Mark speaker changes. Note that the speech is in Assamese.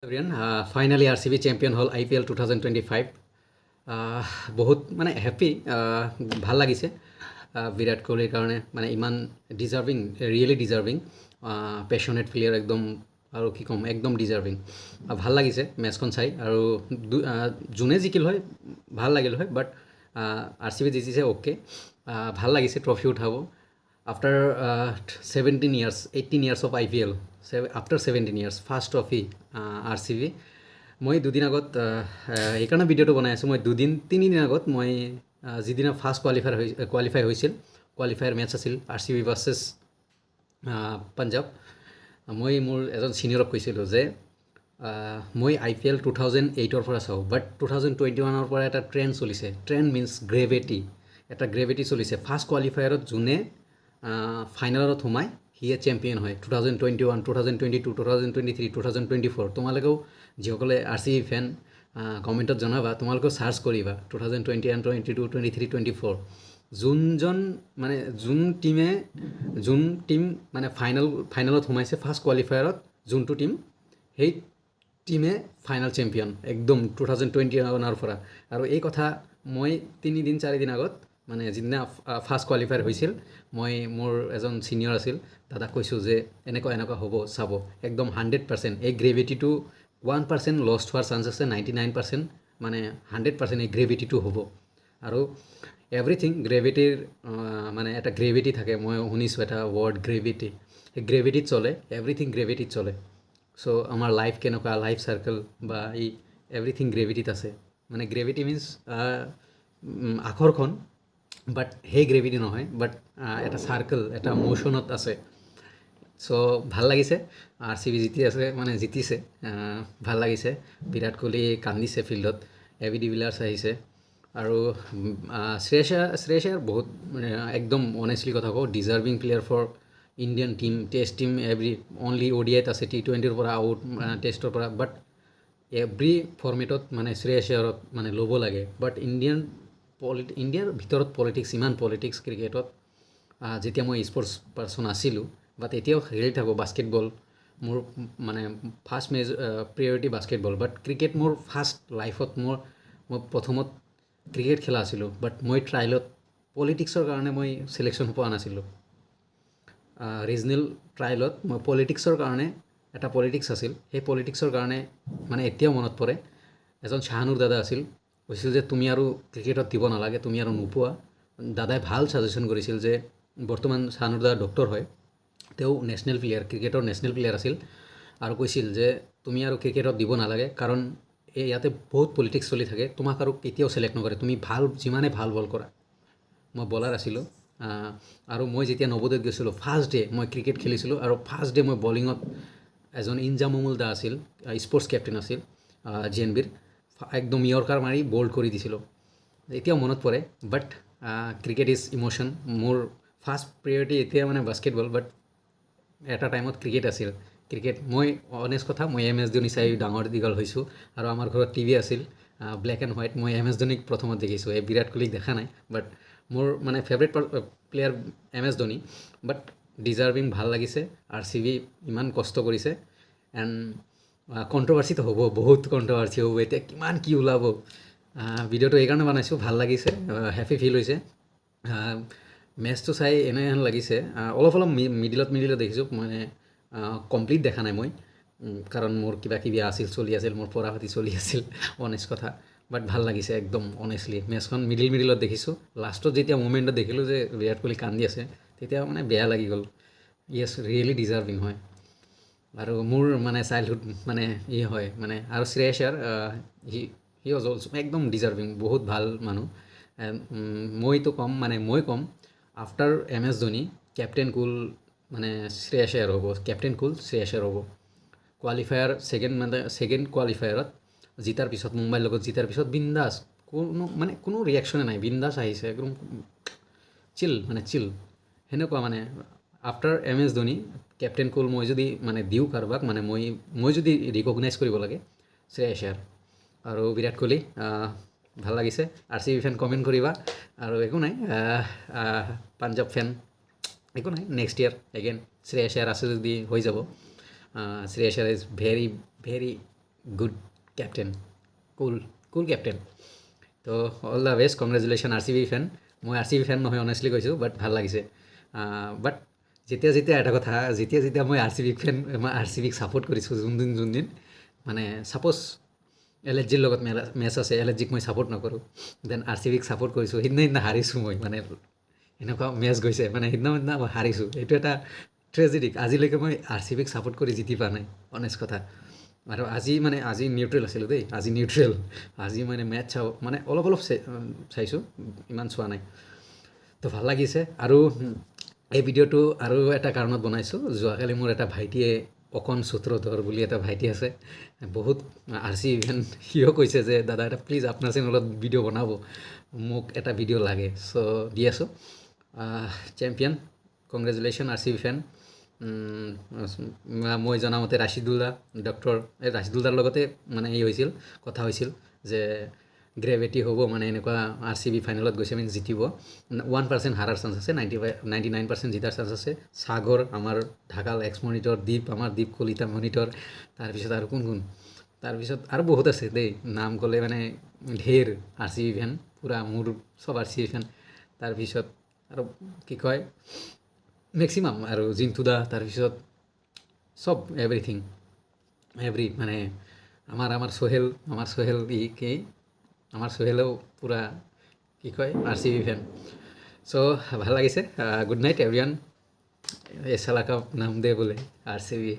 Speaker 1: এভৰিৱান ফাইনেলি RCB চেম্পিয়ন হ'ল IPL 2025 বহুত মানে হেপী ভাল লাগিছে বিৰাট কোহলিৰ কাৰণে মানে ইমান ডিজাৰ্ভিং ৰিয়েলি ডিজাৰ্ভিং পেশ্যনেট প্লেয়াৰ একদম আৰু কি ক'ম একদম ডিজাৰ্ভিং ভাল লাগিছে মেটচখন চাই আৰু যোনে জিকিল হয় ভাল লাগিল হয় বাট RCB জিকিছে অ'কে ভাল লাগিছে ট্ৰফি উঠাব after 17 years 18 years of IPL after 17 years first trophy RCB মই দুদিন আগত এইকাৰণে ভিডিঅ'টো বনাই আছোঁ মই তিনিদিন আগত মই যিদিনা ফাৰ্ষ্ট কোৱালিফাই হৈছিল কোৱালিফায়াৰ মেটচ আছিল RCB ভাৰ্চেছ পাঞ্জাৱ মই মোৰ এজন ছিনিয়ৰক কৈছিলোঁ যে মই IPL 2008ৰ পৰা চাওঁ বাট 2021ৰ পৰা এটা ট্ৰেণ্ড চলিছে ট্ৰেণ্ড মিনছ গ্ৰেভিটি এটা গ্ৰেভিটি চলিছে ফাৰ্ষ্ট কোৱালিফায়াৰত যোনে ফাইনেলত সোমাই সিয়ে চেম্পিয়ন হয় 2021 2022 2023 2024 তোমালোকেও যিসকলে RCB ফেন কমেণ্টত জনাবা তোমালোকেও চাৰ্চ কৰিবা 2021 22 23 24 যোন টিম মানে ফাইনেলত সোমাইছে ফাৰ্ষ্ট কোৱালিফায়াৰত যোনটো টিম সেই টিমে ফাইনেল চেম্পিয়ন একদম 2021ৰ পৰা আৰু এই কথা মই 3-4 দিন আগত মানে যিদিনা ফাৰ্ষ্ট কোৱালিফায়াৰ হৈছিল মই মোৰ এজন ছিনিয়ৰ আছিল দাদাক কৈছোঁ যে এনেকুৱা হ'ব চাব একদম 100% এই গ্ৰেভিটিটো 1% লষ্ট হোৱাৰ চান্স আছে 99% মানে 100% এই গ্ৰেভিটিটো হ'ব আৰু এভৰিথিং গ্ৰেভিটিৰ মানে এটা গ্ৰেভিটি থাকে মই শুনিছোঁ এটা ৱৰ্ড গ্ৰেভিটি এই গ্ৰেভিটিত চলে এভৰিথিং গ্ৰেভিটিত চলে চ' আমাৰ লাইফ কেনেকুৱা লাইফ চাৰ্কেল বা এই এভৰিথিং গ্ৰেভিটিত আছে মানে গ্ৰেভিটি মিনছ আকৰ্ষণ বাট সেই গ্ৰেভিটি নহয় বাট এটা চাৰ্কেল এটা মোশ্যনত আছে চ' ভাল লাগিছে RCB জিতিছে ভাল লাগিছে বিৰাট কোহলি কান্দিছে ফিল্ডত এবি ডিভিলিয়াৰ্ছ আহিছে আৰু শ্ৰেয়াছ বহুত একদম অনেষ্টলি কথা কওঁ deserving player for Indian team test team only ODIত আছে T20ৰ পৰা আউট টেষ্টৰ পৰা বাট এভৰি ফৰ্মেটত মানে শ্ৰেয়াছক মানে ল'ব লাগে বাট ইণ্ডিয়াৰ ভিতৰত পলিটিক্স ইমান পলিটিক্স ক্ৰিকেটত যেতিয়া মই স্পৰ্টছ পাৰ্চন আছিলোঁ বাট এতিয়াও খেলি থাকোঁ বাস্কেটবল মোৰ মানে ফাৰ্ষ্ট প্ৰিয়ৰিটি বাস্কেটবল বাট ক্ৰিকেট মোৰ ফাৰ্ষ্ট লাইফত মই প্ৰথমত ক্ৰিকেট খেলা আছিলোঁ বাট মই ট্ৰায়েলত পলিটিক্সৰ কাৰণে মই চিলেকশ্যন পোৱা নাছিলোঁ ৰিজনেল ট্ৰায়েলত মই পলিটিক্সৰ কাৰণে এটা পলিটিক্স আছিল সেই পলিটিক্সৰ কাৰণে মানে এতিয়াও মনত পৰে এজন শ্বাহানুৰ দাদা আছিল কৈছিল যে তুমি আৰু ক্ৰিকেটত দিব নালাগে তুমি আৰু নোপোৱা দাদাই ভাল ছাজেশ্যন কৰিছিল যে বৰ্তমান শ্বাহানুৰ দাদা ডক্টৰ হয় তেওঁ নেশ্যনেল প্লেয়াৰ ক্ৰিকেটৰ নেশ্যনেল প্লেয়াৰ আছিল আৰু কৈছিল যে তুমি আৰু ক্ৰিকেটত দিব নালাগে কাৰণ ইয়াতে বহুত পলিটিক্স চলি থাকে তোমাক আৰু কেতিয়াও ছিলেক্ট নকৰে তুমি যিমানে ভাল বল কৰা মই বলাৰ আছিলোঁ আৰু মই যেতিয়া নৱোদয়ত গৈছিলোঁ ফাৰ্ষ্ট ডে মই ক্ৰিকেট খেলিছিলোঁ আৰু ফাৰ্ষ্ট ডে মই বলিঙত এজন ইনজামুমুল দা আছিল স্পৰ্টছ কেপ্টেইন আছিল JNBৰ একদম ইয়ৰ্কাৰ মাৰি বল্ড কৰি দিছিলোঁ এতিয়াও মনত পৰে বাট ক্ৰিকেট ইজ ইম'শ্যন মোৰ ফাৰ্ষ্ট প্ৰিয়ৰিটি এতিয়া মানে বাস্কেটবল বাট এটা টাইমত ক্ৰিকেট আছিল ক্ৰিকেট মই অনেষ্ট কথা মই MS ধোনী চাই ডাঙৰ দীঘল হৈছোঁ আৰু আমাৰ ঘৰত TV আছিল ব্লেক এণ্ড হোৱাইট মই MS ধোনীক প্ৰথমত দেখিছোঁ এই বিৰাট কোহলিক দেখা নাই বাট মোৰ মানে ফেভৰেট প্লেয়াৰ MS ধোনী বাট ডিজাৰ্ভিং ভাল লাগিছে RCB ইমান কষ্ট কৰিছে এণ্ড কণ্ট্ৰভাৰ্চিটো হ'ব বহুত কণ্ট্ৰভাৰ্চি হ'ব এতিয়া কিমান কি ওলাব ভিডিঅ'টো এইকাৰণে বনাইছোঁ ভাল লাগিছে হেপী ফিল হৈছে মেটচটো চাই এনেহেন লাগিছে অলপ মিডিলত দেখিছোঁ মানে কমপ্লিট দেখা নাই মই কাৰণ মোৰ কিবা চলি আছিল মোৰ পঢ়া পাতি চলি আছিল অনেষ্ট কথা বাট ভাল লাগিছে একদম অনেষ্টলি মেটচখন মিডিলত দেখিছোঁ লাষ্টত যেতিয়া মুভমেণ্টত দেখিলোঁ যে বিৰাট কোহলি কান্দি আছে তেতিয়া মানে বেয়া লাগি গ'ল য়েছ ৰিয়েলি ডিজাৰ্ভিং হয় আৰু মোৰ মানে চাইল্ডহুড মানে হয় মানে আৰু শ্ৰেয়াছৰ হি ৱাজ অলছ' একদম ডিজাৰ্ভিং বহুত ভাল মানুহ মই ক'ম আফটাৰ MS ধোনী কেপ্টেইন কুল মানে শ্ৰেয়াছৰ হ'ব কেপ্টেইন কুল শ্ৰেয়াছৰ হ'ব কোৱালিফায়াৰ ছেকেণ্ড কোৱালিফায়াৰত জিতাৰ পিছত মুম্বাইৰ লগত জিতাৰ পিছত বিন্দাছ কোনো ৰিয়েকশ্যনে নাই বিন্দাছ আহিছে একদম চিল সেনেকুৱা মানে আফটাৰ MS ধোনী কেপ্টেইন কুল মই যদি মানে দিওঁ কাৰোবাক মানে মই যদি ৰিকগনাইজ কৰিব লাগে শ্ৰেয়াছৰ আৰু বিৰাট কোহলি ভাল লাগিছে RCB ফেন কমেণ্ট কৰিবা আৰু একো নাই পাঞ্জাৱ ফেন একো নাই নেক্সট ইয়াৰ এগেইন শ্ৰেয়াছৰ আছে যদি হৈ যাব শ্ৰেয়াছৰ is very good captain, cool captain. তো all the best, congratulation R C B fan. মই আৰ চি বি ফেন নহয় অনেষ্টলি কৈছোঁ, বাট ভাল লাগিছে। বাট যেতিয়া এটা কথা, যেতিয়া মই আৰ চি বি ফেন, মই আৰ চি বিক ছাপৰ্ট কৰিছোঁ যোনদিন মানে ছাপ'জ এল এছ জিৰ লগত মেচ আছে, এল এছ জিক মই ছাপৰ্ট নকৰোঁ, দেন আৰ চি বিক ছাপৰ্ট কৰিছোঁ, সিদিনা হাৰিছোঁ মই। মানে এনেকুৱা মেচ গৈছে, মানে সিদিনা মই হাৰিছোঁ। এইটো এটা ট্ৰেজেডিক। আজিলৈকে মই আৰ চি বিক ছাপৰ্ট কৰি জিতি পোৱা নাই, অনেষ্ট কথা। আৰু আজি নিউট্ৰেল আছিলোঁ দেই, আজি মানে মেটচ মানে অলপ চাইছোঁ, ইমান চোৱা নাই। তো ভাল লাগিছে। আৰু এই ভিডিঅ'টো আৰু এটা কাৰণত বনাইছোঁ। যোৱাকালি মোৰ এটা ভাইটিয়ে, অকণ সূত্ৰধৰ বুলি এটা ভাইটি আছে, বহুত আৰ চি বি ফেন, সিও কৈছে যে দাদা এটা প্লিজ আপোনাৰ চেনেলত ভিডিঅ' বনাব, মোক এটা ভিডিঅ' লাগে। চ' দি আছোঁ। Champion, congratulation R C B fan. মই জনামতে ৰাছিদুল্লাৰ লগতে মানে কথা হৈছিল যে গ্ৰেভিটি হ'ব, মানে এনেকুৱা আৰ চি বি ফাইনেলত গৈছে, মানে জিতিব। 1% হাৰাৰ চান্স আছে, 99% জিতাৰ চান্স আছে। সাগৰ আমাৰ ঢাকাল এক্স মনিটৰ, দীপ কলিতা মনিটৰ, তাৰপিছত আৰু কোন তাৰপিছত আৰু বহুত আছে দেই, নাম ক'লে মানে ঢেৰ আৰ চি বি ফেন, পূৰা মোৰ চব আৰ চি বি ফেন। তাৰপিছত আৰু কি কয়, মেক্সিমাম আৰু জিন্তু দা, তাৰপিছত চব এভৰিথিং মানে আমাৰ সোহেলেও পূৰা কি কয় আৰ চি বি ফেন। চ' ভাল লাগিছে। Good night everyone. এছালা কা নাম দে বোলে আৰ চি বি।